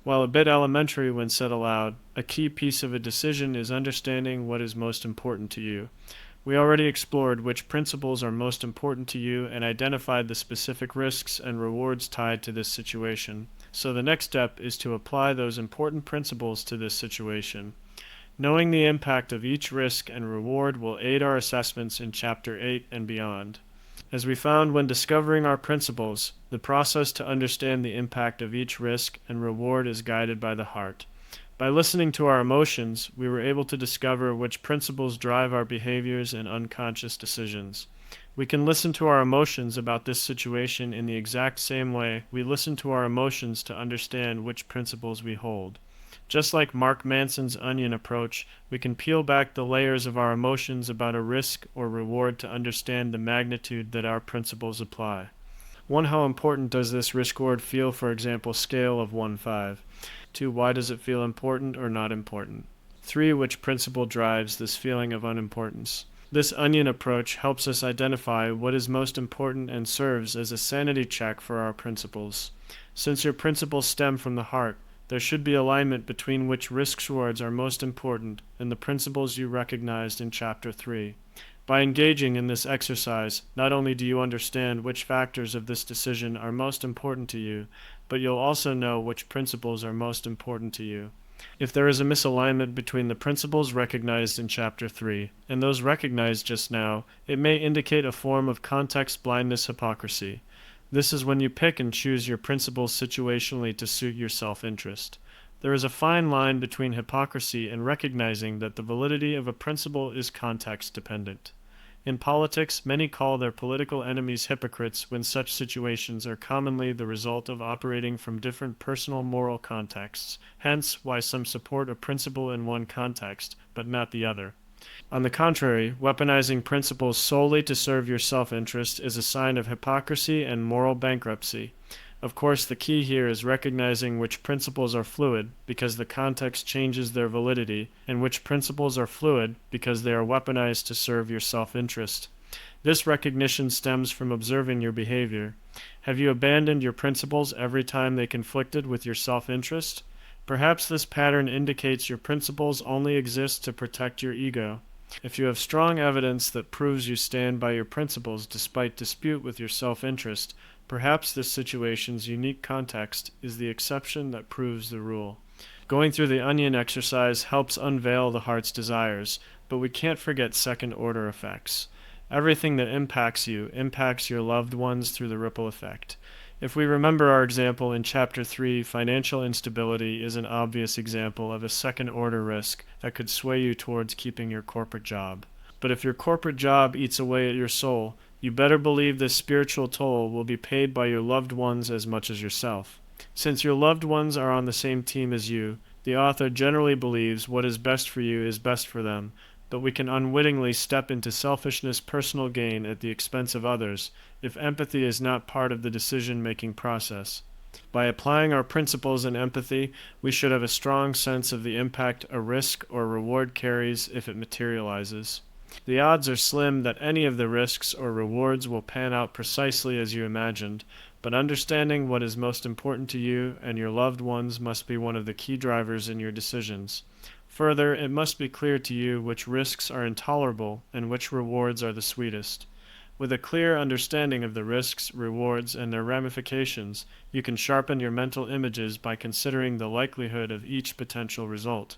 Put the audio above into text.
While a bit elementary when said aloud, a key piece of a decision is understanding what is most important to you. We already explored which principles are most important to you and identified the specific risks and rewards tied to this situation. So the next step is to apply those important principles to this situation. Knowing the impact of each risk and reward will aid our assessments in Chapter 8 and beyond. As we found when discovering our principles, the process to understand the impact of each risk and reward is guided by the heart. By listening to our emotions, we were able to discover which principles drive our behaviors and unconscious decisions. We can listen to our emotions about this situation in the exact same way we listen to our emotions to understand which principles we hold. Just like Mark Manson's onion approach, we can peel back the layers of our emotions about a risk or reward to understand the magnitude that our principles apply. 1. How important does this risk-reward feel, for example, scale of 1-5? 2. Why does it feel important or not important? 3. Which principle drives this feeling of unimportance? This onion approach helps us identify what is most important and serves as a sanity check for our principles. Since your principles stem from the heart, there should be alignment between which risk-rewards are most important and the principles you recognized in Chapter 3. By engaging in this exercise, not only do you understand which factors of this decision are most important to you, but you'll also know which principles are most important to you. If there is a misalignment between the principles recognized in Chapter 3 and those recognized just now, it may indicate a form of context blindness hypocrisy. This is when you pick and choose your principles situationally to suit your self-interest. There is a fine line between hypocrisy and recognizing that the validity of a principle is context-dependent. In politics, many call their political enemies hypocrites when such situations are commonly the result of operating from different personal moral contexts, hence why some support a principle in one context, but not the other. On the contrary, weaponizing principles solely to serve your self-interest is a sign of hypocrisy and moral bankruptcy. Of course, the key here is recognizing which principles are fluid because the context changes their validity, and which principles are fluid because they are weaponized to serve your self-interest. This recognition stems from observing your behavior. Have you abandoned your principles every time they conflicted with your self-interest? Perhaps this pattern indicates your principles only exist to protect your ego. If you have strong evidence that proves you stand by your principles despite dispute with your self-interest, perhaps this situation's unique context is the exception that proves the rule. Going through the onion exercise helps unveil the heart's desires, but we can't forget second-order effects. Everything that impacts you impacts your loved ones through the ripple effect. If we remember our example in Chapter 3, financial instability is an obvious example of a second-order risk that could sway you towards keeping your corporate job. But if your corporate job eats away at your soul, you better believe this spiritual toll will be paid by your loved ones as much as yourself. Since your loved ones are on the same team as you, the author generally believes what is best for you is best for them, but we can unwittingly step into selfishness, personal gain at the expense of others if empathy is not part of the decision-making process. By applying our principles and empathy, we should have a strong sense of the impact a risk or reward carries if it materializes. The odds are slim that any of the risks or rewards will pan out precisely as you imagined, but understanding what is most important to you and your loved ones must be one of the key drivers in your decisions. Further, it must be clear to you which risks are intolerable and which rewards are the sweetest. With a clear understanding of the risks, rewards, and their ramifications, you can sharpen your mental images by considering the likelihood of each potential result.